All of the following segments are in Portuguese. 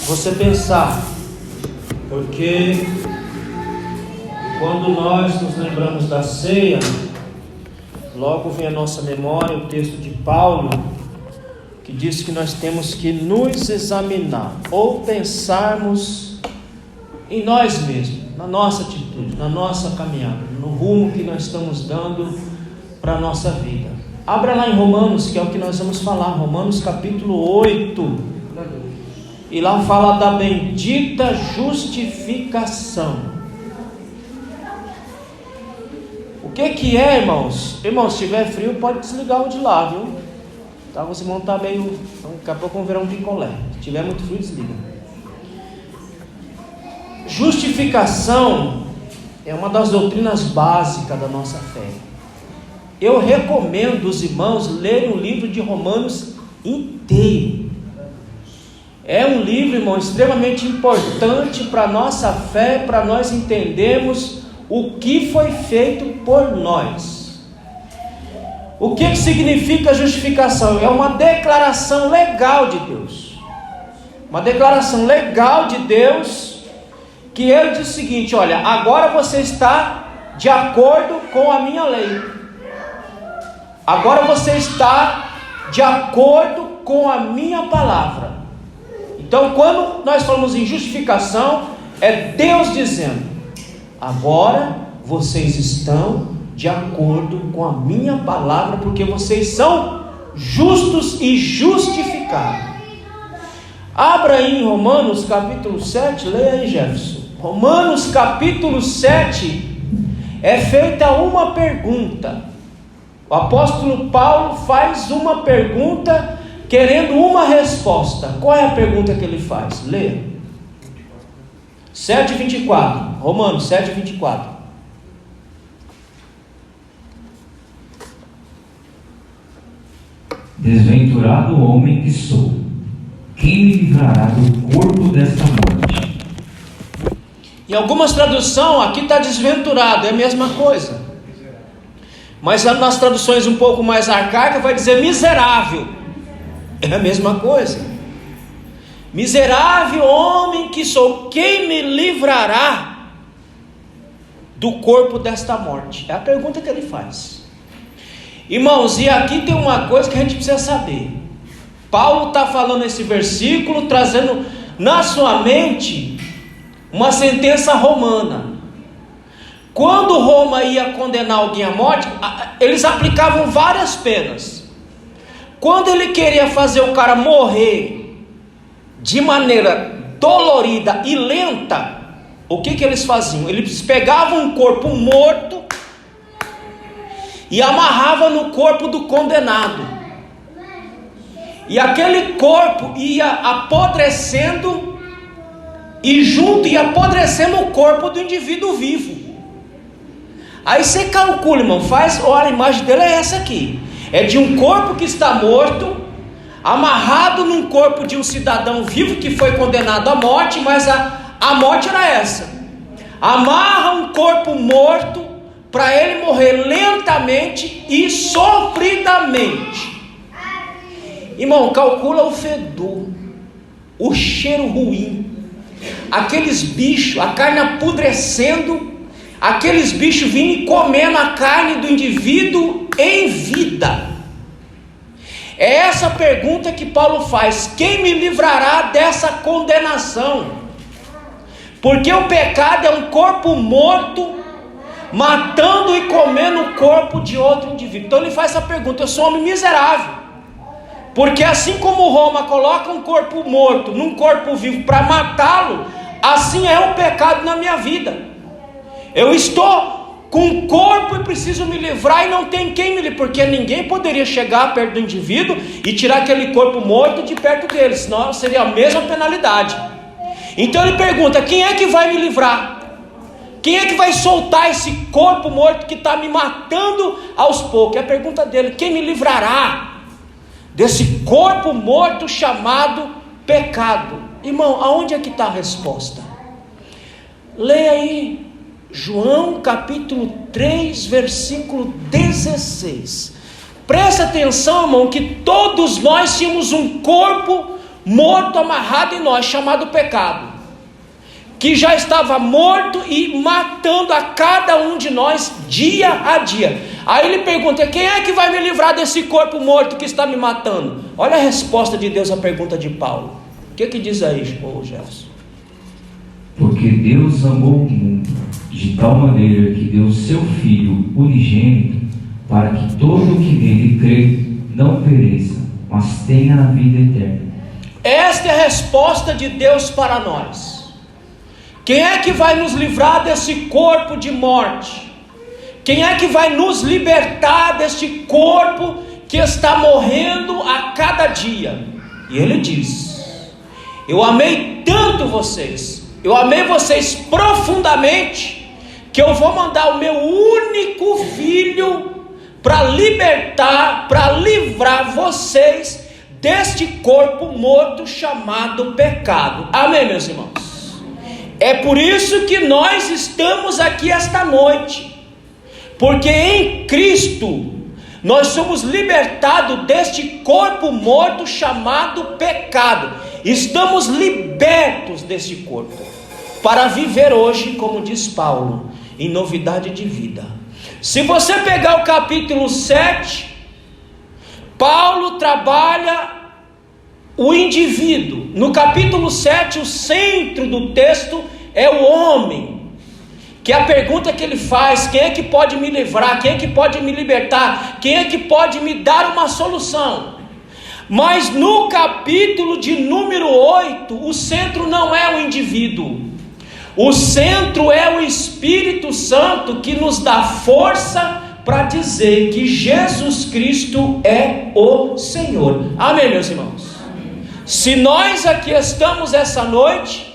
você pensar, porque quando nós nos lembramos da ceia, logo vem à nossa memória o texto de Paulo, que diz que nós temos que nos examinar, ou pensarmos em nós mesmos, na nossa atitude, na nossa caminhada, no rumo que nós estamos dando para a nossa vida. Abra lá em Romanos, que é o que nós vamos falar, Romanos capítulo 8, e lá fala da bendita justificação. O que é, irmãos? Irmãos, se tiver frio, pode desligar o de lá, viu? Tá, você não tá meio... Daqui a pouco vamos virar um picolé. Se tiver muito frio, desliga. Justificação é uma das doutrinas básicas da nossa fé. Eu recomendo os irmãos lerem o livro de Romanos inteiro. É um livro, irmão, extremamente importante para a nossa fé, para nós entendermos o que foi feito por nós. O que significa justificação? É uma declaração legal de Deus. Uma declaração legal de Deus, que Ele diz o seguinte: olha, agora você está de acordo com a minha lei. Agora você está de acordo com a minha palavra. Então, quando nós falamos em justificação, é Deus dizendo: agora vocês estão de acordo com a minha palavra, porque vocês são justos e justificados. Abra aí em Romanos capítulo 7, leia aí, Jefferson. Romanos capítulo 7 é feita uma pergunta. O apóstolo Paulo faz uma pergunta querendo uma resposta. Qual é a pergunta que ele faz? Leia. 7:24, Romanos 7:24. Desventurado homem que sou, quem me livrará do corpo desta morte? Em algumas traduções aqui está desventurado, é a mesma coisa. Mas nas traduções um pouco mais arcaicas vai dizer miserável, é a mesma coisa. Miserável homem que sou, quem me livrará do corpo desta morte? É a pergunta que ele faz. Irmãos, e aqui tem uma coisa que a gente precisa saber. Paulo está falando esse versículo, trazendo na sua mente uma sentença romana. Quando Roma ia condenar alguém à morte, eles aplicavam várias penas. Quando ele queria fazer o cara morrer de maneira dolorida e lenta, o que eles faziam? Eles pegavam um corpo morto e amarravam no corpo do condenado, e aquele corpo ia apodrecendo, e junto ia apodrecendo o corpo do indivíduo vivo. Aí você calcula, irmão, olha, a imagem dele é essa aqui, é de um corpo que está morto, amarrado num corpo de um cidadão vivo que foi condenado à morte, mas a morte era essa: amarra um corpo morto para ele morrer lentamente e sofridamente. Irmão, calcula o fedor, o cheiro ruim, aqueles bichos, a carne apodrecendo, aqueles bichos vindo e comendo a carne do indivíduo em vida. É essa pergunta que Paulo faz: quem me livrará dessa condenação? Porque o pecado é um corpo morto matando e comendo o corpo de outro indivíduo. Então ele faz essa pergunta: eu sou um homem miserável, porque assim como Roma coloca um corpo morto num corpo vivo para matá-lo, assim é o pecado na minha vida. Eu estou com um corpo e preciso me livrar, e não tem quem me livre, porque ninguém poderia chegar perto do indivíduo e tirar aquele corpo morto de perto dele, senão seria a mesma penalidade. Então ele pergunta: quem é que vai me livrar? Quem é que vai soltar esse corpo morto que está me matando aos poucos? É a pergunta dele: quem me livrará desse corpo morto chamado pecado? Irmão, aonde é que está a resposta? Leia aí João capítulo 3, versículo 16. Presta atenção, irmão, que todos nós tínhamos um corpo morto amarrado em nós, chamado pecado, que já estava morto e matando a cada um de nós dia a dia. Aí ele pergunta: quem é que vai me livrar desse corpo morto que está me matando? Olha a resposta de Deus à pergunta de Paulo. O que diz aí, Jefferson? Porque Deus amou o mundo de tal maneira que deu seu Filho unigênito, para que todo o que nele crê não pereça, mas tenha a vida eterna. Esta é a resposta de Deus para nós. Quem é que vai nos livrar desse corpo de morte? Quem é que vai nos libertar deste corpo que está morrendo a cada dia? E ele diz: eu amei tanto vocês, eu amei vocês profundamente, que eu vou mandar o meu único filho para libertar, para livrar vocês deste corpo morto chamado pecado. Amém, meus irmãos? É por isso que nós estamos aqui esta noite, porque em Cristo nós somos libertados deste corpo morto chamado pecado. Estamos libertos deste corpo para viver hoje, como diz Paulo, em novidade de vida. Se você pegar o capítulo 7, Paulo trabalha o indivíduo. No capítulo 7, o centro do texto é o homem, que é a pergunta que ele faz: quem é que pode me livrar? Quem é que pode me libertar? Quem é que pode me dar uma solução? Mas no capítulo de número 8, o centro não é o indivíduo. O centro é o Espírito Santo, que nos dá força para dizer que Jesus Cristo é o Senhor. Amém, meus irmãos? Se nós aqui estamos essa noite,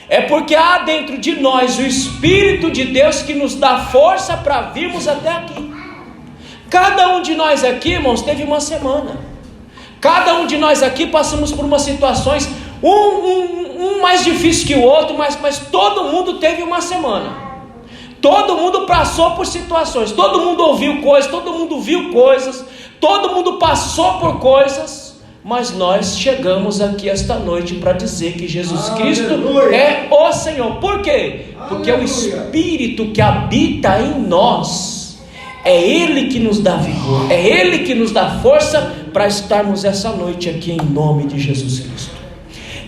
é porque há dentro de nós o Espírito de Deus que nos dá força para virmos até aqui. Cada um de nós aqui, irmãos, teve uma semana. Cada um de nós aqui passamos por umas situações, um mais difícil que o outro, mas todo mundo teve uma semana. Todo mundo passou por situações, todo mundo ouviu coisas, todo mundo viu coisas, todo mundo passou por coisas, mas nós chegamos aqui esta noite para dizer que Jesus Cristo é o Senhor. Por quê? Porque o Espírito que habita em nós, é Ele que nos dá vigor, é Ele que nos dá força para estarmos essa noite aqui em nome de Jesus Cristo.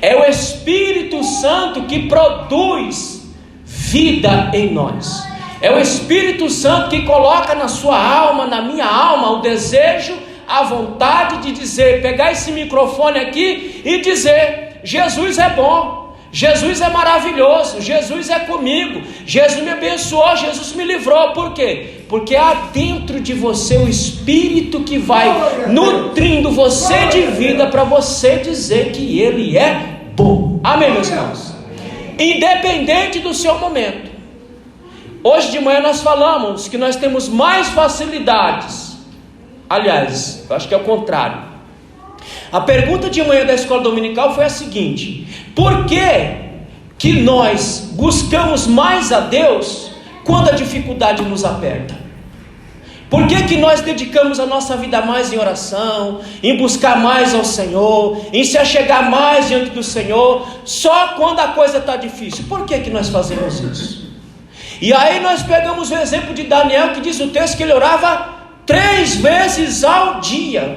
É o Espírito Santo que produz vida em nós. É o Espírito Santo que coloca na sua alma, na minha alma, o desejo, a vontade de dizer, pegar esse microfone aqui e dizer: Jesus é bom, Jesus é maravilhoso, Jesus é comigo, Jesus me abençoou, Jesus me livrou. Por quê? Porque há dentro de você o Espírito que vai nutrindo você de vida para você dizer que Ele é bom. Amém, meus irmãos? Independente do seu momento. Hoje de manhã nós falamos que nós temos mais facilidades. Aliás, eu acho que é o contrário. A pergunta de manhã da escola dominical foi a seguinte: por que nós buscamos mais a Deus quando a dificuldade nos aperta? Por que nós dedicamos a nossa vida mais em oração, em buscar mais ao Senhor, em se achegar mais diante do Senhor, só quando a coisa está difícil? Por que nós fazemos isso? E aí nós pegamos o exemplo de Daniel, que diz o texto que ele orava 3 vezes ao dia.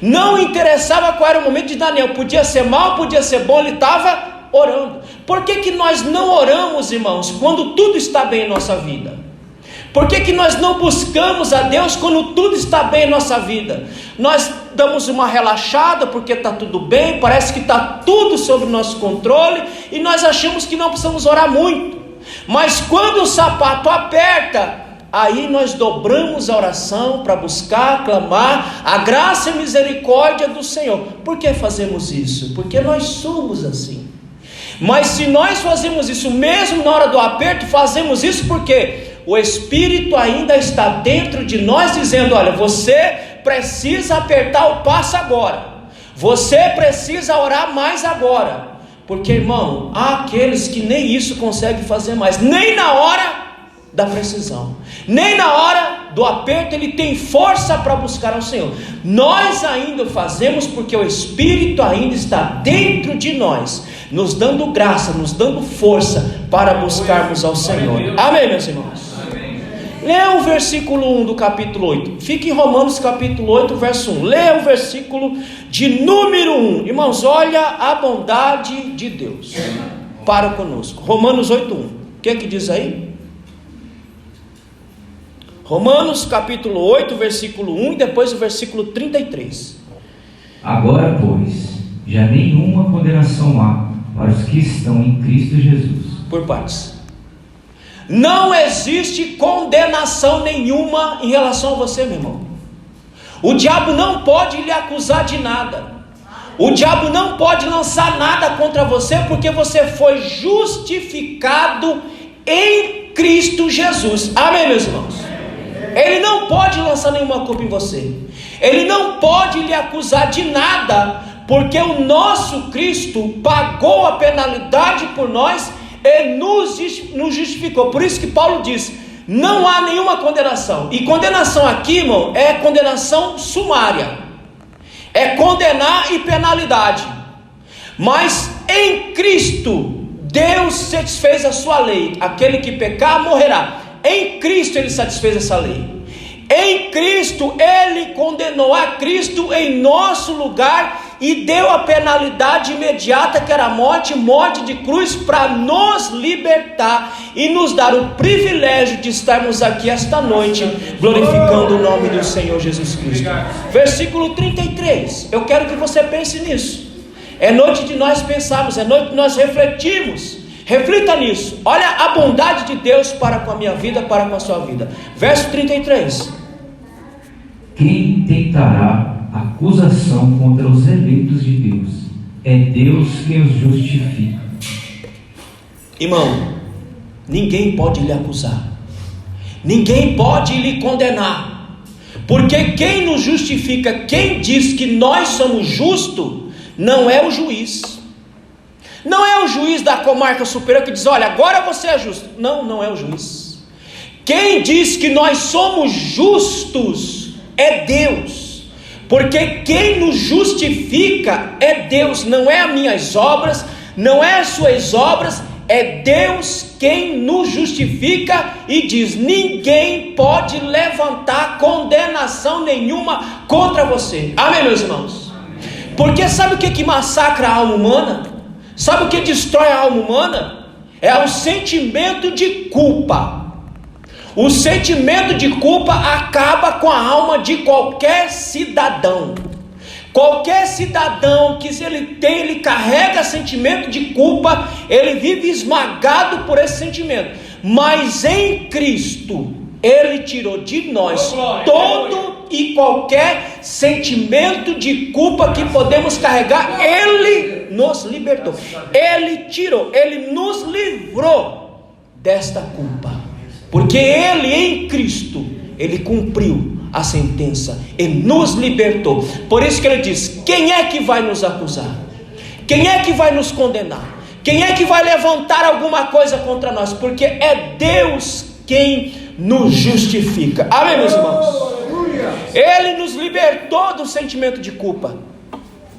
Não interessava qual era o momento de Daniel, podia ser mal, podia ser bom, ele estava orando. Por que nós não oramos, irmãos, quando tudo está bem em nossa vida? Por que nós não buscamos a Deus quando tudo está bem em nossa vida? Nós damos uma relaxada porque está tudo bem, parece que está tudo sob nosso controle, e nós achamos que não precisamos orar muito. Mas quando o sapato aperta, aí nós dobramos a oração para buscar, clamar a graça e misericórdia do Senhor. Por que fazemos isso? Porque nós somos assim. Mas se nós fazemos isso mesmo na hora do aperto, fazemos isso porque o Espírito ainda está dentro de nós dizendo: olha, você precisa apertar o passo agora, você precisa orar mais agora. Porque, irmão, há aqueles que nem isso conseguem fazer mais, nem na hora da precisão, nem na hora do aperto ele tem força para buscar ao Senhor. Nós ainda fazemos porque o Espírito ainda está dentro de nós, nos dando graça, nos dando força para buscarmos ao Senhor. Amém, meus irmãos? Leia o versículo 1 do capítulo 8. Fique em Romanos capítulo 8, verso 1. Leia o versículo de número 1. Irmãos, olha a bondade de Deus para conosco. Romanos 8, 1. O que diz aí? Romanos capítulo 8, versículo 1 e depois o versículo 33. Agora, pois, já nenhuma condenação há para os que estão em Cristo Jesus. Por partes. Não existe condenação nenhuma em relação a você, meu irmão. O diabo não pode lhe acusar de nada. O diabo não pode lançar nada contra você, porque você foi justificado em Cristo Jesus. Amém, meus irmãos? Ele não pode lançar nenhuma culpa em você. Ele não pode lhe acusar de nada, porque o nosso Cristo pagou a penalidade por nós e nos justificou. Por isso que Paulo diz: não há nenhuma condenação. E condenação aqui, irmão, é condenação sumária, é condenar e penalidade. Mas em Cristo Deus satisfez a sua lei. Aquele que pecar morrerá. Em Cristo ele satisfez essa lei. Em Cristo ele condenou a Cristo em nosso lugar e deu a penalidade imediata, que era a morte de cruz, para nos libertar e nos dar o privilégio de estarmos aqui esta noite glorificando o nome do Senhor Jesus Cristo. Versículo 33. Eu quero que você pense nisso. É noite de nós pensarmos, é noite de nós refletirmos. Reflita nisso. Olha a bondade de Deus para com a minha vida, para com a sua vida. Verso 33. Quem tentará acusação contra os eleitos de Deus? É Deus quem os justifica. Irmão, ninguém pode lhe acusar, ninguém pode lhe condenar, porque quem nos justifica, quem diz que nós somos justos, não é o juiz. Não é o juiz da comarca superior que diz: olha, agora você é justo. Não é o juiz. Quem diz que nós somos justos é Deus, porque quem nos justifica é Deus, não é as minhas obras, não é as suas obras, é Deus quem nos justifica e diz: ninguém pode levantar condenação nenhuma contra você. Amém, meus irmãos? Porque sabe o que massacra a alma humana? Sabe o que destrói a alma humana? É o sentimento de culpa. O sentimento de culpa acaba com a alma de qualquer cidadão. Qualquer cidadão que ele carrega sentimento de culpa, ele vive esmagado por esse sentimento. Mas em Cristo, Ele tirou de nós todo e qualquer sentimento de culpa que podemos carregar. Ele nos libertou, Ele tirou, Ele nos livrou desta culpa, porque Ele em Cristo, Ele cumpriu a sentença e nos libertou. Por isso que Ele diz: quem é que vai nos acusar? Quem é que vai nos condenar? Quem é que vai levantar alguma coisa contra nós? Porque é Deus quem nos justifica. Amém, meus irmãos? Ele nos libertou do sentimento de culpa.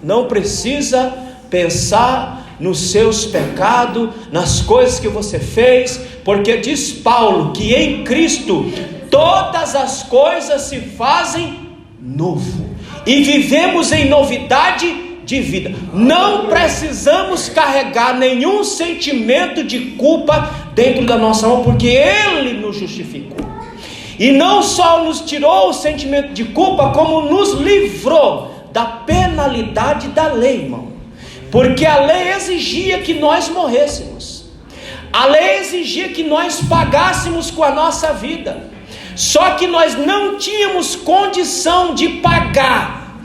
Não precisa pensar nos seus pecados, nas coisas que você fez, porque diz Paulo que em Cristo todas as coisas se fazem novo e vivemos em novidade de vida. Não precisamos carregar nenhum sentimento de culpa dentro da nossa alma, porque Ele nos justificou. E não só nos tirou o sentimento de culpa, como nos livrou da penalidade da lei, irmão. Porque a lei exigia que nós morrêssemos. A lei exigia que nós pagássemos com a nossa vida. Só que nós não tínhamos condição de pagar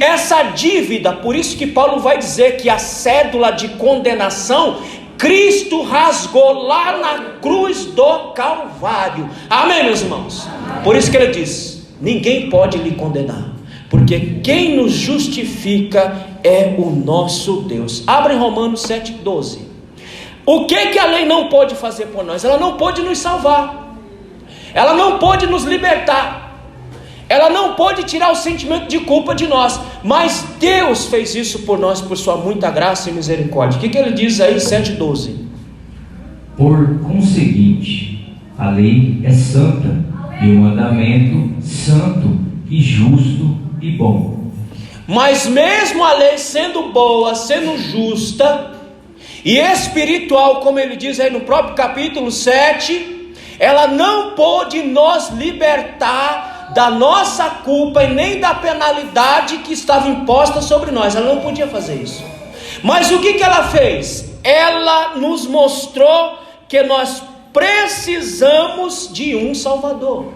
essa dívida. Por isso que Paulo vai dizer que a cédula de condenação Cristo rasgou lá na cruz do Calvário. Amém, meus irmãos? Por isso que ele diz: ninguém pode lhe condenar, porque quem nos justifica é o nosso Deus. Abre Romanos 7,12. O que a lei não pode fazer por nós? Ela não pode nos salvar. ela não pôde nos libertar, ela não pôde tirar o sentimento de culpa de nós, mas Deus fez isso por nós, por sua muita graça e misericórdia. O que ele diz aí, 7,12? Por conseguinte, a lei é santa, e o mandamento santo e justo e bom. Mas mesmo a lei sendo boa, sendo justa e espiritual, como ele diz aí no próprio capítulo 7, ela não pôde nos libertar da nossa culpa e nem da penalidade que estava imposta sobre nós. Ela não podia fazer isso. Mas o que ela fez? Ela nos mostrou que nós precisamos de um Salvador.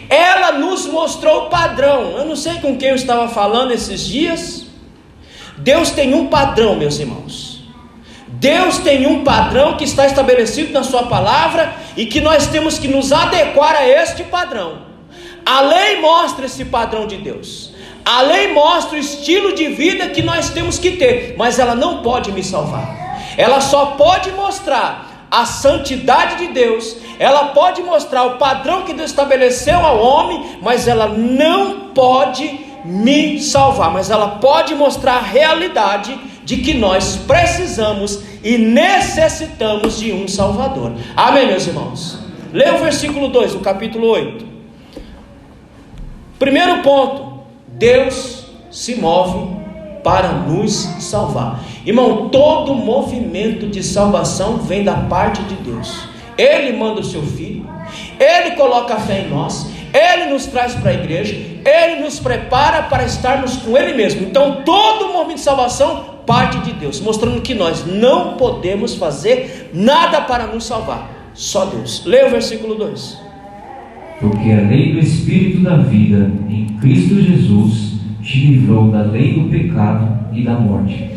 Ela nos mostrou o padrão. Eu não sei com quem eu estava falando esses dias. Deus tem um padrão, meus irmãos. Deus tem um padrão que está estabelecido na sua palavra e que nós temos que nos adequar a este padrão. A lei mostra esse padrão de Deus. A lei mostra o estilo de vida que nós temos que ter, mas ela não pode me salvar. Ela só pode mostrar a santidade de Deus, ela pode mostrar o padrão que Deus estabeleceu ao homem, mas ela não pode me salvar. Mas ela pode mostrar a realidade de que nós precisamos e necessitamos de um Salvador. Amém, meus irmãos? Leia o versículo 2 do capítulo 8. Primeiro ponto: Deus se move para nos salvar. Irmão, todo movimento de salvação vem da parte de Deus. Ele manda o seu Filho, Ele coloca a fé em nós, Ele nos traz para a igreja, Ele nos prepara para estarmos com Ele mesmo. Então todo movimento de salvação parte de Deus, mostrando que nós não podemos fazer nada para nos salvar, só Deus. Leia o versículo 2. Porque a lei do Espírito da vida em Cristo Jesus te livrou da lei do pecado e da morte.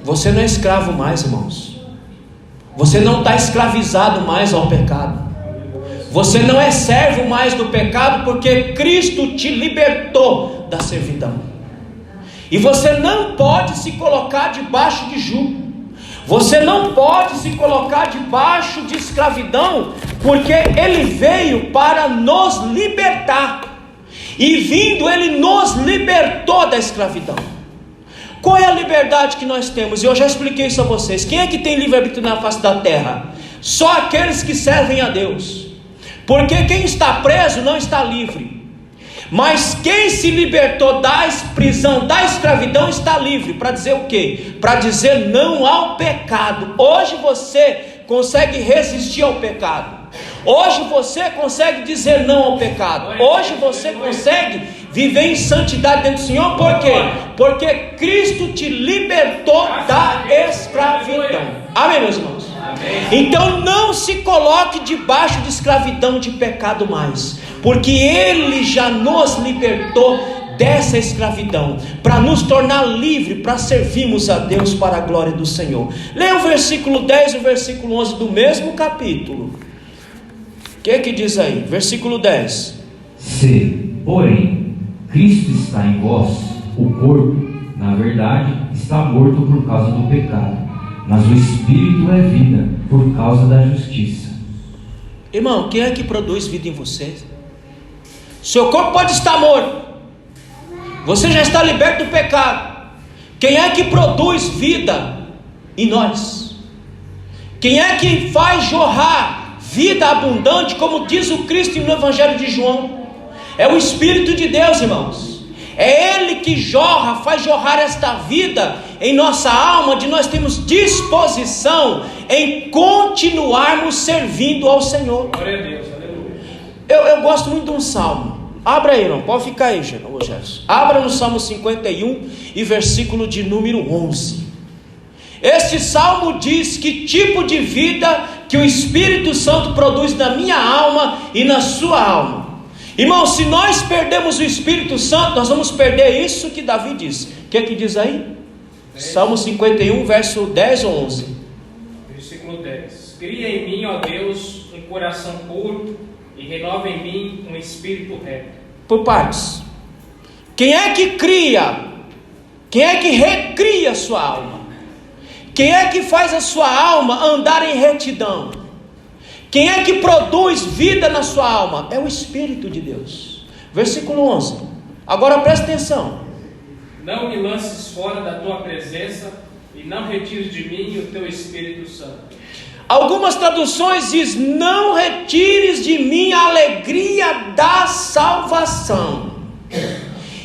Você não é escravo mais, irmãos. Você não está escravizado mais ao pecado. Você não é servo mais do pecado, porque Cristo te libertou da servidão. E você não pode se colocar debaixo de jugo. Você não pode se colocar debaixo de escravidão, porque Ele veio para nos libertar. E vindo, Ele nos libertou da escravidão. Qual é a liberdade que nós temos? E eu já expliquei isso a vocês. Quem é que tem livre-arbítrio na face da terra? Só aqueles que servem a Deus. Porque quem está preso não está livre. Mas quem se libertou da prisão, da escravidão, está livre. Para dizer o quê? Para dizer não ao pecado. Hoje você consegue resistir ao pecado. Hoje você consegue dizer não ao pecado. Hoje você consegue viver em santidade dentro do Senhor. Por quê? Porque Cristo te libertou da escravidão. Amém, meus irmãos? Então não se coloque debaixo de escravidão de pecado mais, porque Ele já nos libertou dessa escravidão, para nos tornar livre, para servirmos a Deus para a glória do Senhor. Leia o versículo 10 e o versículo 11 do mesmo capítulo. O que diz aí? Versículo 10. Se, porém, Cristo está em vós, o corpo, na verdade, está morto por causa do pecado, mas o Espírito é vida por causa da justiça. Irmão, quem é que produz vida em você? Seu corpo pode estar morto, você já está liberto do pecado. Quem é que produz vida em nós? Quem é que faz jorrar vida abundante, como diz o Cristo no Evangelho de João? É o Espírito de Deus, irmãos. É Ele que jorra, faz jorrar esta vida em nossa alma, de nós temos disposição em continuarmos servindo ao Senhor. Glória a Deus, aleluia. Eu gosto muito de um salmo. Abra aí, irmão, pode ficar aí, Gerson. Abra no Salmo 51 e versículo de número 11. Este salmo diz que tipo de vida que o Espírito Santo produz na minha alma e na sua alma. Irmão, se nós perdemos o Espírito Santo, nós vamos perder isso que Davi diz. O que é que diz aí? 10. Salmo 51, verso 10 ou 11. Versículo 10. Cria em mim, ó Deus, um coração puro e renova em mim um espírito reto. Por partes. Quem é que cria? Quem é que recria a sua alma? Quem é que faz a sua alma andar em retidão? Quem é que produz vida na sua alma? É o Espírito de Deus. Versículo 11. Agora presta atenção. Não me lances fora da tua presença e não retires de mim o teu Espírito Santo. Algumas traduções diz: não retires de mim a alegria da salvação.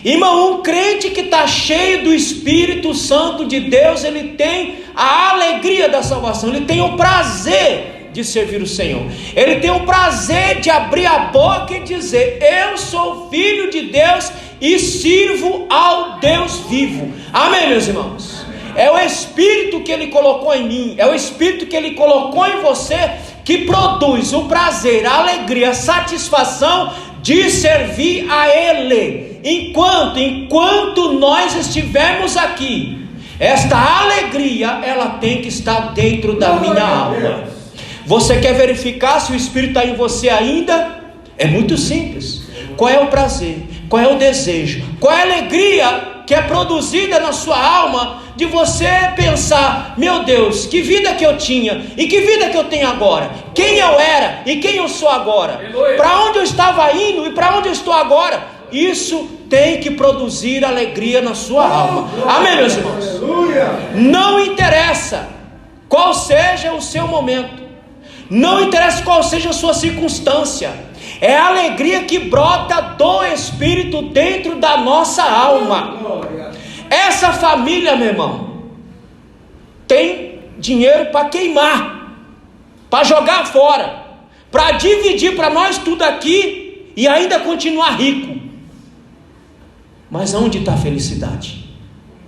Irmão, um crente que está cheio do Espírito Santo de Deus, ele tem a alegria da salvação, ele tem o prazer de servir o Senhor, ele tem o prazer de abrir a boca e dizer: eu sou filho de Deus e sirvo ao Deus vivo. Amém, meus irmãos? É o Espírito que Ele colocou em mim, é o Espírito que Ele colocou em você, que produz o prazer, a alegria, a satisfação de servir a Ele. Enquanto nós estivermos aqui, esta alegria, ela tem que estar dentro da minha alma. Você quer verificar se o Espírito está em você ainda? É muito simples. Qual é o prazer? Qual é o desejo? Qual é a alegria que é produzida na sua alma de você pensar: meu Deus, que vida que eu tinha e que vida que eu tenho agora, quem eu era e quem eu sou agora, para onde eu estava indo e para onde eu estou agora. Isso tem que produzir alegria na sua alma. Amém, meus irmãos? Não interessa qual seja o seu momento, não interessa qual seja a sua circunstância, é a alegria que brota do Espírito dentro da nossa alma. Essa família, meu irmão, tem dinheiro para queimar, para jogar fora, para dividir para nós tudo aqui e ainda continuar rico. Mas onde está a felicidade?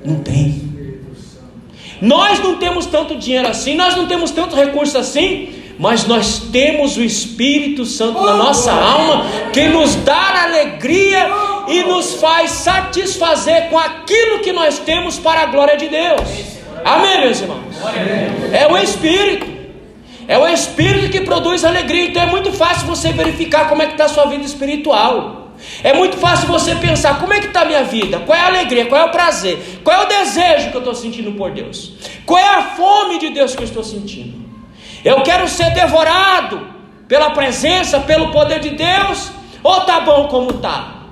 Não tem. Nós não temos tanto dinheiro assim, nós não temos tanto recurso assim, mas nós temos o Espírito Santo na nossa alma, que nos dá alegria e nos faz satisfazer com aquilo que nós temos para a glória de Deus. Amém, meus irmãos? É o Espírito. É o Espírito que produz alegria. Então é muito fácil você verificar como é que está a sua vida espiritual. É muito fácil você pensar: como é que está a minha vida? Qual é a alegria? Qual é o prazer? Qual é o desejo que eu estou sentindo por Deus? Qual é a fome de Deus que eu estou sentindo? Eu quero ser devorado pela presença, pelo poder de Deus, ou está bom como está?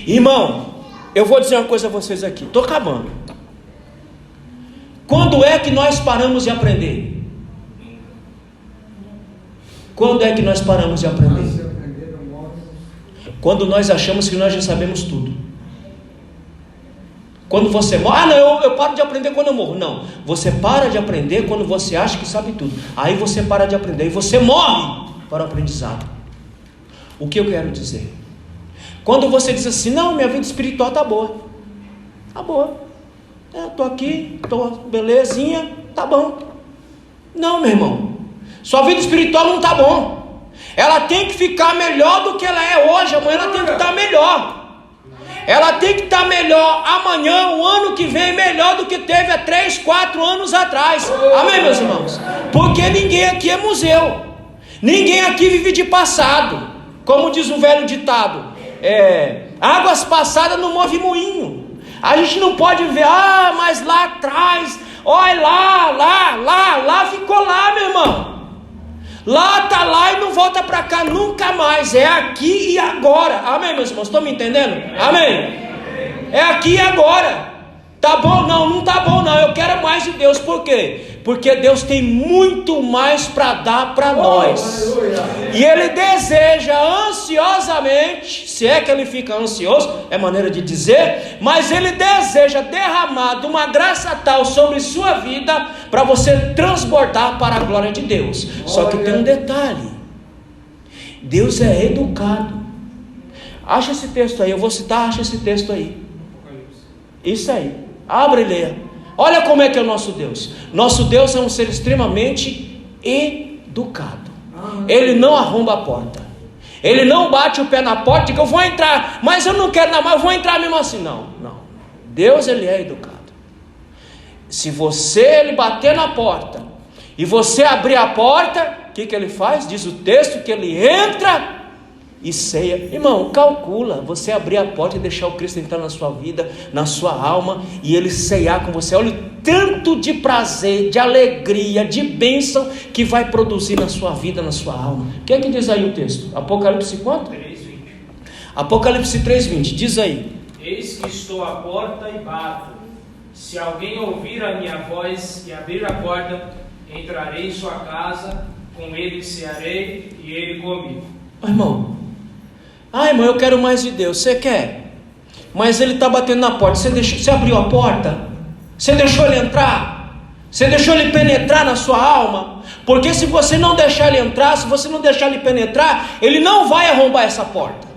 Irmão, eu vou dizer uma coisa a vocês aqui, estou acabando. Quando é que nós paramos de aprender? Quando é que nós paramos de aprender? Quando nós achamos que nós já sabemos tudo. Quando você morre: não, eu paro de aprender quando eu morro. Não, você para de aprender quando você acha que sabe tudo. Aí você para de aprender e você morre para o aprendizado. O que eu quero dizer? Quando você diz assim: não, minha vida espiritual está boa. Está boa. Estou aqui, estou belezinha, está bom. Não, meu irmão, sua vida espiritual não está bom. Ela tem que ficar melhor do que ela é hoje. Amanhã ela tem que estar melhor. Ela tem que estar melhor amanhã, o ano que vem, melhor do que teve há 3, 4 anos atrás. Amém, meus irmãos? Porque ninguém aqui é museu. Ninguém aqui vive de passado. Como diz o velho ditado: águas passadas não move moinho. A gente não pode ver: mas lá atrás, olha lá ficou lá, meu irmão. Lá está lá e não volta para cá nunca mais. É aqui e agora. Amém, meus irmãos? Estão me entendendo? Amém? É aqui e agora. Tá bom? Não tá bom não. Eu quero mais de Deus. Por quê? Porque Deus tem muito mais para dar para nós. E Ele deseja ansiosamente, se é que Ele fica ansioso, é maneira de dizer, mas Ele deseja derramar uma graça tal sobre sua vida, para você transbordar para a glória de Deus. Só que tem um detalhe: Deus é educado. Acha esse texto aí, eu vou citar, acha esse texto aí. Isso aí, abre e leia. Olha como é que é o nosso Deus. Nosso Deus é um ser extremamente educado. Ele não arromba a porta. Ele não bate o pé na porta e diz: eu vou entrar, mas eu não quero nada, mas eu vou entrar mesmo assim. Não. Deus, Ele é educado. Se Ele bater na porta e você abrir a porta, o que Ele faz? Diz o texto que Ele entra e ceia. Irmão, calcula, você abrir a porta e deixar o Cristo entrar na sua vida, na sua alma, e Ele ceiar com você. Olha o tanto de prazer, de alegria, de bênção que vai produzir na sua vida, na sua alma. O que é que diz aí o texto? Apocalipse quanto? 3:20. Apocalipse 3:20, diz aí. Eis que estou à porta e bato. Se alguém ouvir a minha voz e abrir a porta, entrarei em sua casa, com ele cearei e ele comigo. Irmão, irmão, eu quero mais de Deus. Você quer? Mas Ele está batendo na porta. Você abriu a porta? Você deixou Ele entrar? Você deixou Ele penetrar na sua alma? Porque se você não deixar Ele entrar, se você não deixar Ele penetrar, Ele não vai arrombar essa porta.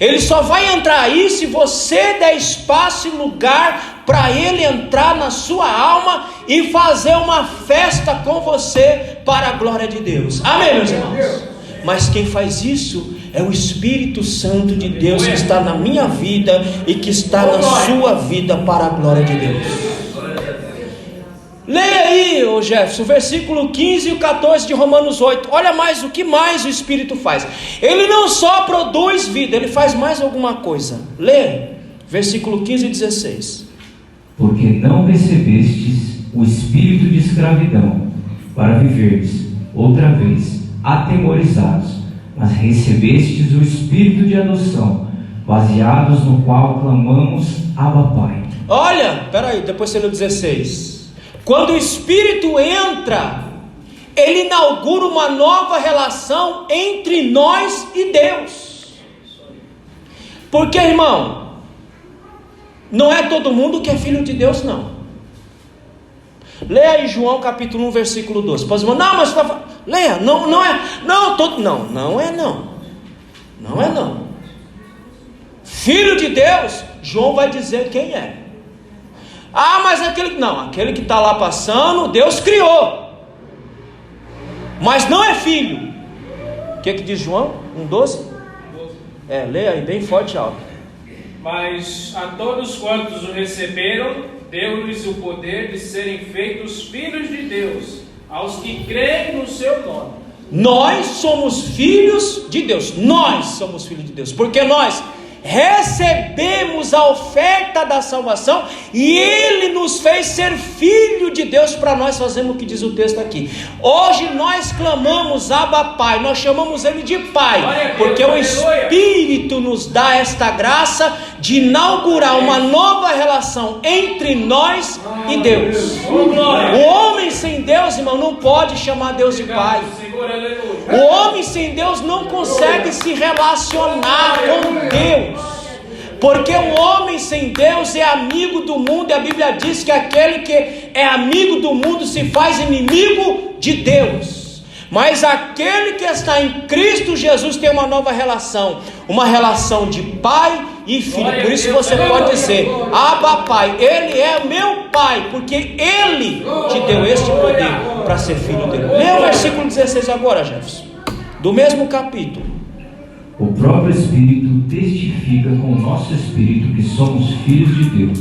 Ele só vai entrar aí se você der espaço e lugar para Ele entrar na sua alma e fazer uma festa com você para a glória de Deus. Amém, meus irmãos? Mas quem faz isso é o Espírito Santo de Deus que está na minha vida e que está na sua vida para a glória de Deus. Leia aí, ô Jefferson, o versículo 15 e o 14 de Romanos 8. Olha mais o que mais o Espírito faz. Ele não só produz vida, ele faz mais alguma coisa. Leia, versículo 15 e 16. Porque não recebestes o espírito de escravidão, para viverdes outra vez atemorizados, mas recebestes o espírito de adoção, baseados no qual clamamos Abba Pai. Olha, peraí, depois você lê o 16. Quando o Espírito entra, ele inaugura uma nova relação entre nós e Deus. Porque, irmão, não é todo mundo que é filho de Deus, não. Leia aí João capítulo 1, versículo 12. Pode dizer, não, mas você está falando. Leia, não é. Não é não. Filho de Deus, João vai dizer quem é. Mas aquele que está lá passando, Deus criou, mas não é filho. O que diz João 1,12? Leia aí bem forte e alto. Mas a todos quantos o receberam, deu-lhes o poder de serem feitos filhos de Deus, aos que creem no seu nome. Nós somos filhos de Deus. Nós somos filhos de Deus, porque nós recebemos a oferta da salvação e Ele nos fez ser filho de Deus. Para nós fazemos o que diz o texto aqui. Hoje nós clamamos Abba Pai, nós chamamos Ele de Pai, porque o Espírito nos dá esta graça de inaugurar uma nova relação entre nós e Deus. O homem sem Deus, irmão, não pode chamar Deus de Pai. O homem sem Deus não consegue se relacionar com Deus, porque o homem sem Deus é amigo do mundo, e a Bíblia diz que aquele que é amigo do mundo se faz inimigo de Deus. Mas aquele que está em Cristo Jesus tem uma nova relação, uma relação de pai e filho. Por isso você pode dizer, Abba Pai, Ele é meu Pai, porque Ele te deu este poder para ser filho dele. Leia o versículo 16 agora, Jefferson, do mesmo capítulo. O próprio Espírito testifica com o nosso espírito que somos filhos de Deus.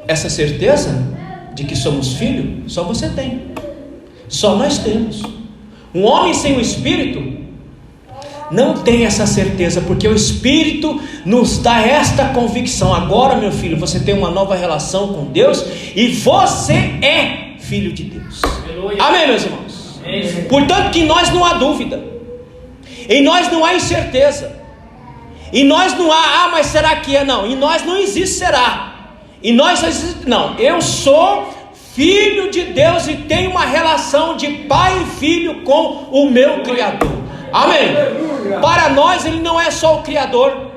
Essa certeza de que somos filhos, só você tem. Só nós temos. Um homem sem o Espírito não tem essa certeza, porque o Espírito nos dá esta convicção. Agora, meu filho, você tem uma nova relação com Deus e você é filho de Deus. Amém, meus irmãos? Portanto, que em nós não há dúvida, em nós não há incerteza, em nós não há, mas será que é? Não, em nós não existe será, em nós só existe, não, eu sou filho de Deus e tenho uma relação de pai e filho com o meu Criador. Amém? Para nós Ele não é só o Criador,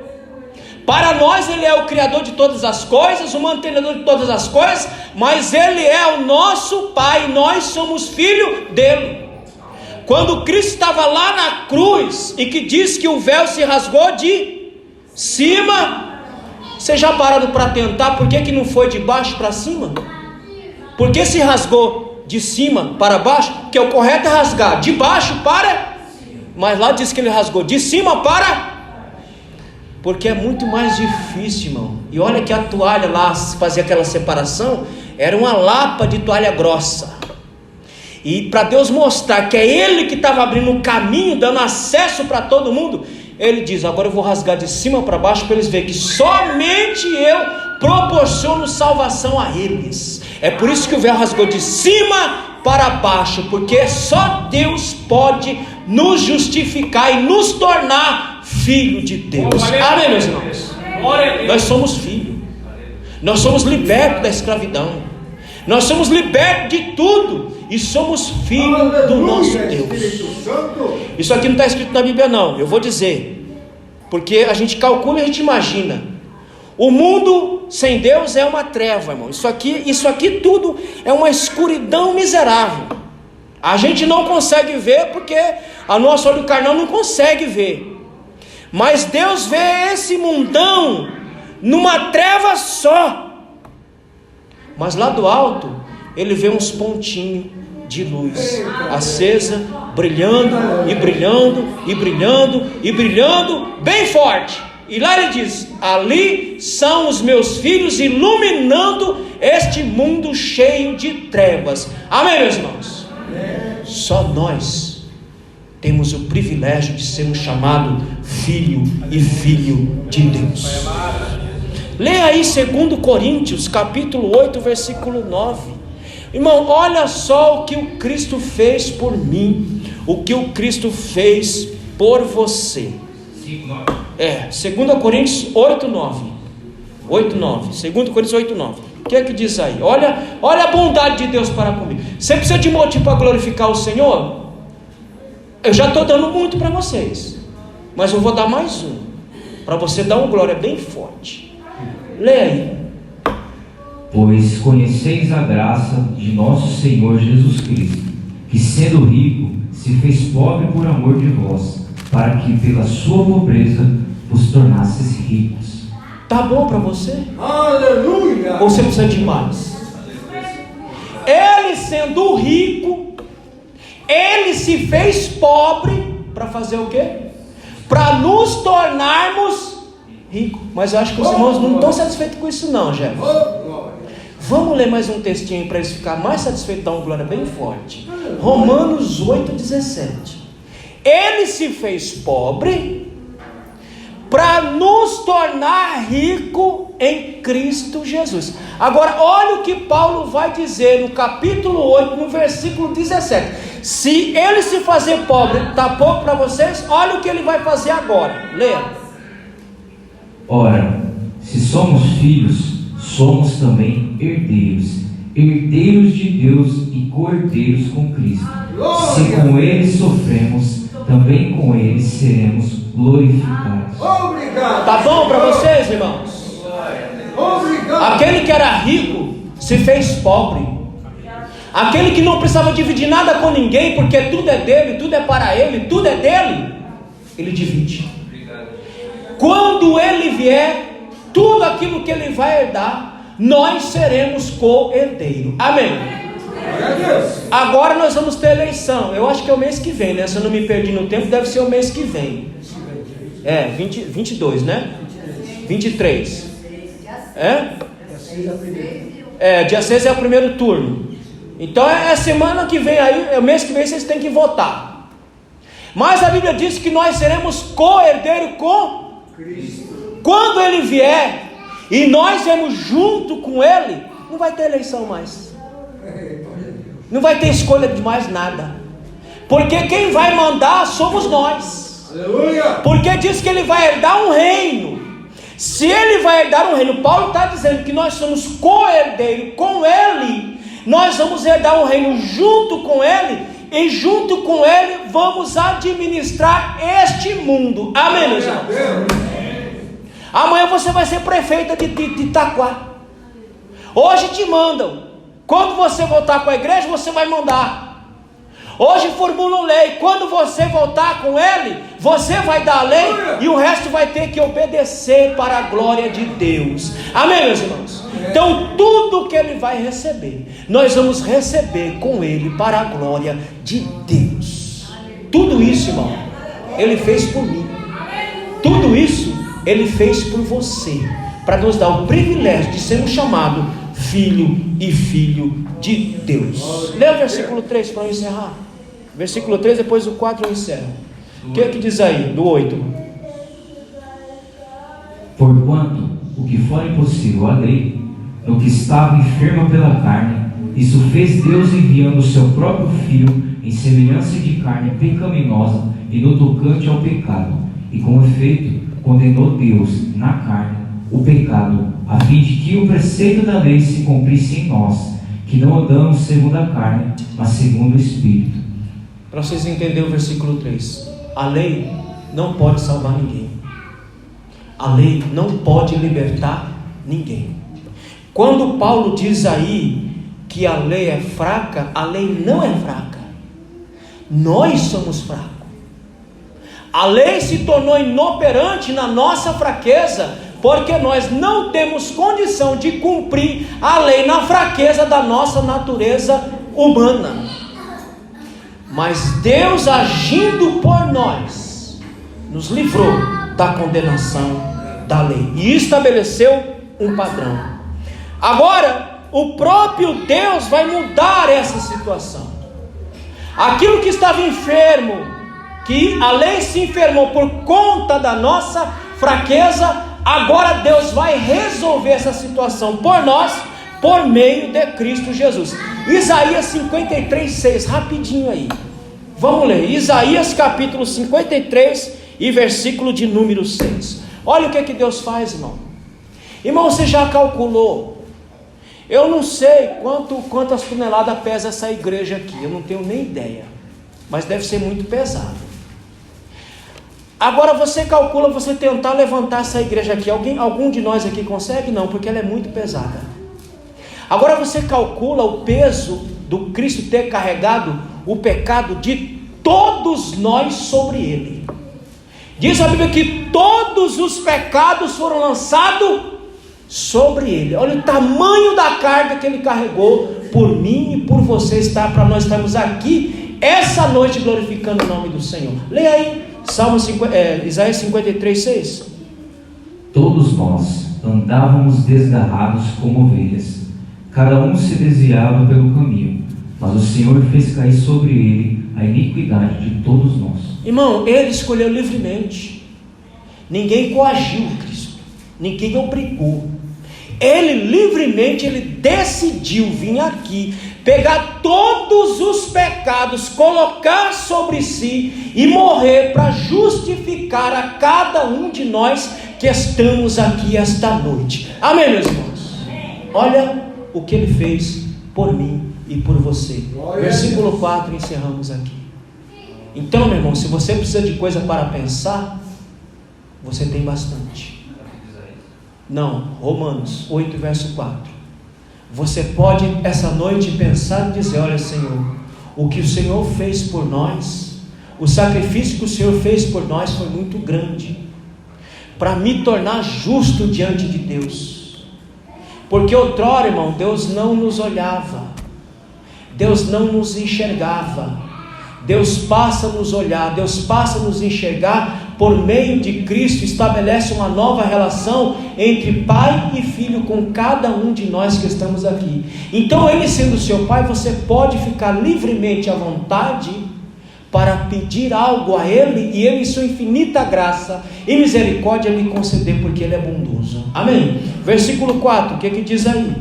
para nós Ele é o Criador de todas as coisas, o mantenedor de todas as coisas, mas Ele é o nosso Pai, nós somos filho dele. Quando Cristo estava lá na cruz e que diz que o véu se rasgou de cima, vocês já pararam para tentar por que não foi de baixo para cima? Por que se rasgou de cima para baixo? Porque o correto é rasgar de baixo para, mas lá diz que ele rasgou de cima para, porque é muito mais difícil, irmão. E olha que a toalha lá, fazia aquela separação, era uma lapa de toalha grossa. E para Deus mostrar que é Ele que estava abrindo o caminho, dando acesso para todo mundo, Ele diz: agora eu vou rasgar de cima para baixo para eles verem que somente eu proporciono salvação a eles. É por isso que o véu rasgou de cima para baixo, porque só Deus pode nos justificar e nos tornar filho de Deus. Amém, meus irmãos? Nós somos filhos. Nós somos libertos da escravidão. Nós somos libertos de tudo e somos filhos do nosso Deus. Isso aqui não está escrito na Bíblia não, eu vou dizer, porque a gente calcula e a gente imagina. O mundo sem Deus é uma treva, irmão. Isso aqui tudo é uma escuridão miserável. A gente não consegue ver porque a nossa olho carnal não consegue ver. Mas Deus vê esse mundão numa treva só. Mas lá do alto Ele vê uns pontinhos de luz acesa, brilhando e brilhando e brilhando e brilhando bem forte. E lá Ele diz: ali são os meus filhos iluminando este mundo cheio de trevas. Amém, meus irmãos? Só nós temos o privilégio de sermos chamados filho e filho de Deus. Leia aí 2 Coríntios capítulo 8 versículo 9. Irmão, olha só o que o Cristo fez por mim, o que o Cristo fez por você. 2 Coríntios 8, 9. 2 Coríntios 8, 9. O que é que diz aí? Olha a bondade de Deus para comigo. Você precisa de motivo para glorificar o Senhor? Eu já estou dando muito para vocês, mas eu vou dar mais um, para você dar uma glória bem forte. Leia aí. Pois conheceis a graça de nosso Senhor Jesus Cristo, que sendo rico, se fez pobre por amor de vós, para que pela sua pobreza vos tornasseis ricos. Tá bom para você? Aleluia! Ou você precisa de mais? Ele sendo rico, Ele se fez pobre para fazer o quê? Para nos tornarmos ricos. Mas eu acho que os irmãos não estão satisfeitos com isso não, Jefferson. Vamos ler mais um textinho para eles ficarem mais satisfeitos, dar uma glória bem forte. Romanos 8, 17. Ele se fez pobre para nos tornar rico em Cristo Jesus. Agora olha o que Paulo vai dizer no capítulo 8, no versículo 17. Se ele se fazer pobre está pouco para vocês, olha o que ele vai fazer agora. Leia. Ora, se somos filhos, somos também herdeiros, herdeiros de Deus e co-herdeiros com Cristo. Se com Ele sofremos, também com Ele seremos glorificados. Obrigado! Tá bom para vocês, irmãos? Obrigado! Aquele que era rico se fez pobre. Aquele que não precisava dividir nada com ninguém, porque tudo é dele, tudo é para ele, tudo é dele, ele divide. Quando ele vier, tudo aquilo que ele vai herdar, nós seremos co-herdeiros. Amém? Agora nós vamos ter eleição. Eu acho que é o mês que vem, né? Se eu não me perdi no tempo, deve ser o mês que vem. 22, né? 23. Dia 6 é o primeiro turno. Então é semana que vem aí, é o mês que vem vocês têm que votar. Mas a Bíblia diz que nós seremos co-herdeiros com Cristo. Quando Ele vier e nós vemos junto com Ele, não vai ter eleição mais. Não vai ter escolha de mais nada. Porque quem vai mandar somos nós. Aleluia! Porque diz que Ele vai herdar um reino. Se Ele vai herdar um reino, Paulo está dizendo que nós somos co-herdeiros com Ele. Nós vamos herdar um reino junto com Ele. E junto com Ele vamos administrar este mundo. Amém, meus irmãos? Amanhã você vai ser prefeita de Itaquá. Hoje te mandam. Quando você voltar com a igreja, você vai mandar. Hoje formulam lei. Quando você voltar com Ele, você vai dar a lei e o resto vai ter que obedecer para a glória de Deus. Amém, meus irmãos? Então tudo que Ele vai receber, nós vamos receber com Ele para a glória de Deus. Tudo isso, irmão, Ele fez por mim. Tudo isso Ele fez por você, para nos dar o privilégio de sermos chamados filhos filho e filho de Deus. Lê o versículo 3 para eu encerrar. Versículo 3, depois o 4 eu encerro. O que é que diz aí, do 8? Porquanto o que for impossível à lei, no que estava enferma pela carne, isso fez Deus enviando o seu próprio Filho em semelhança de carne pecaminosa e no tocante ao pecado, e com efeito condenou Deus na carne o pecado, a fim de que o preceito da lei se cumprisse em nós, que não andamos segundo a carne, mas segundo o Espírito. Para vocês entenderem o versículo 3, a lei não pode salvar ninguém, a lei não pode libertar ninguém. Quando Paulo diz aí que a lei é fraca, a lei não é fraca, nós somos fracos. A lei se tornou inoperante na nossa fraqueza, porque nós não temos condição de cumprir a lei na fraqueza da nossa natureza humana. Mas Deus, agindo por nós, nos livrou da condenação da lei e estabeleceu um padrão. Agora, o próprio Deus vai mudar essa situação. Aquilo que estava enfermo, que a lei se enfermou por conta da nossa fraqueza, agora Deus vai resolver essa situação por nós, por meio de Cristo Jesus. Isaías 53:6, rapidinho aí, vamos ler, Isaías capítulo 53 e versículo de número 6. Olha o que Deus faz, irmão. Irmão, você já calculou? Eu não sei quantas toneladas pesa essa igreja aqui, eu não tenho nem ideia, mas deve ser muito pesado. Agora você calcula, você tentar levantar essa igreja aqui, algum de nós aqui consegue? Não, porque ela é muito pesada. Agora você calcula o peso do Cristo ter carregado o pecado de todos nós sobre ele. Diz a Bíblia que todos os pecados foram lançados sobre ele. Olha o tamanho da carga que ele carregou por mim e por você, está para nós estarmos aqui essa noite glorificando o nome do Senhor. Leia aí Isaías 53:6. Todos nós andávamos desgarrados como ovelhas, cada um se desviava pelo caminho, mas o Senhor fez cair sobre ele a iniquidade de todos nós. Irmão, ele escolheu livremente, ninguém coagiu Cristo, ninguém obrigou. Ele livremente, ele decidiu vir aqui, pegar todos os pecados, colocar sobre si e morrer para justificar a cada um de nós que estamos aqui esta noite. Amém, meus irmãos? Olha o que ele fez por mim e por você. Versículo 4, encerramos aqui. Então, meu irmão, se você precisa de coisa para pensar, você tem bastante. Não, Romanos 8, verso 4. Você pode essa noite pensar e dizer: olha, Senhor, o que o Senhor fez por nós, o sacrifício que o Senhor fez por nós foi muito grande, para me tornar justo diante de Deus. Porque outrora, irmão, Deus não nos olhava, Deus não nos enxergava. Deus passa a nos olhar, Deus passa a nos enxergar. Por meio de Cristo estabelece uma nova relação entre pai e filho com cada um de nós que estamos aqui. Então, ele sendo seu pai, você pode ficar livremente à vontade para pedir algo a ele, e ele, em sua infinita graça e misericórdia, lhe conceder, porque ele é bondoso. Amém? Versículo 4, o que diz aí?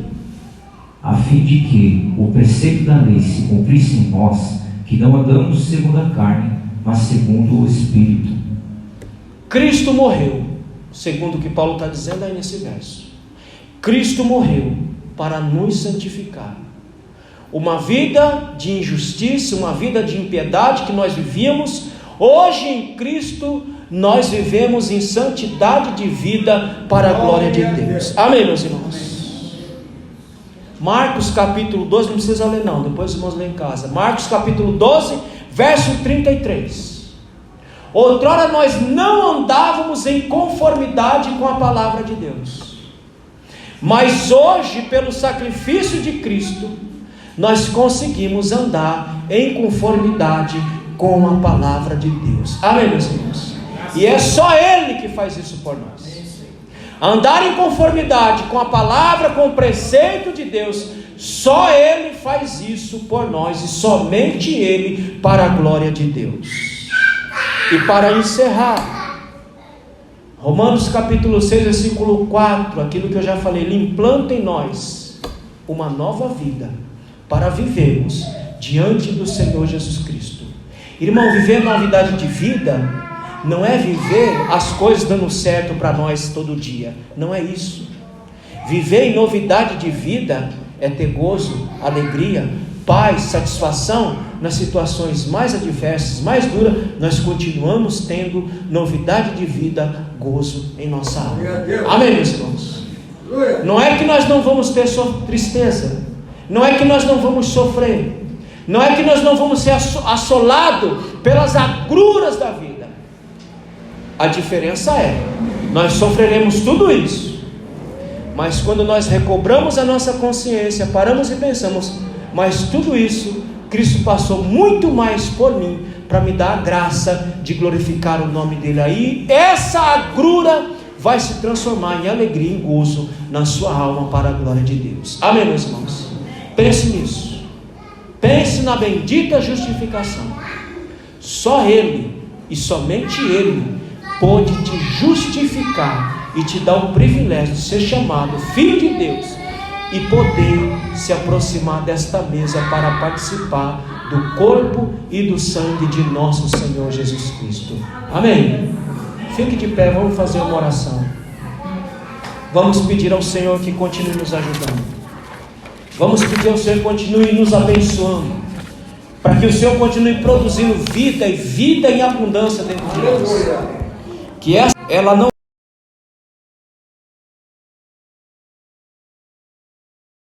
A fim de que o preceito da lei se cumprisse em nós, que não andamos segundo a carne, mas segundo o Espírito. Cristo morreu, segundo o que Paulo está dizendo aí nesse verso. Cristo morreu para nos santificar. Uma vida de injustiça, uma vida de impiedade que nós vivíamos, hoje em Cristo nós vivemos em santidade de vida para a glória de Deus. Amém, meus irmãos? Marcos capítulo 12, não precisa ler não, depois os irmãos lêem em casa. Marcos capítulo 12, verso 33. Outrora nós não andávamos em conformidade com a palavra de Deus, mas hoje, pelo sacrifício de Cristo, nós conseguimos andar em conformidade com a palavra de Deus. Amém, meus irmãos? E é só Ele que faz isso por nós. andar em conformidade com a palavra, com o preceito de Deus, só Ele faz isso por nós, e somente Ele, para a glória de Deus. E para encerrar, Romanos capítulo 6, versículo 4, aquilo que eu já falei: Ele implanta em nós uma nova vida, para vivermos diante do Senhor Jesus Cristo. Irmão, viver novidade de vida não é viver as coisas dando certo para nós todo dia, não é isso. Viver em novidade de vida é ter gozo, alegria, paz, satisfação nas situações mais adversas, mais duras. Nós continuamos tendo novidade de vida, gozo em nossa alma. Amém, meus irmãos? Não é que nós não vamos ter tristeza, não é que nós não vamos sofrer, não é que nós não vamos ser assolados pelas agruras da vida. A diferença é, nós sofreremos tudo isso, mas quando nós recobramos a nossa consciência, paramos e pensamos: mas tudo isso, Cristo passou muito mais por mim, para me dar a graça de glorificar o nome dele. Aí essa agrura vai se transformar em alegria, em gozo na sua alma, para a glória de Deus. Amém, meus irmãos? Pense nisso, pense na bendita justificação. Só Ele, e somente Ele, pode te justificar e te dar o privilégio de ser chamado filho de Deus e poder se aproximar desta mesa para participar do corpo e do sangue de nosso Senhor Jesus Cristo. Amém? Fique de pé, vamos fazer uma oração. Vamos pedir ao Senhor que continue nos ajudando. Vamos pedir ao Senhor que continue nos abençoando, para que o Senhor continue produzindo vida, e vida em abundância dentro de nós. Que ela não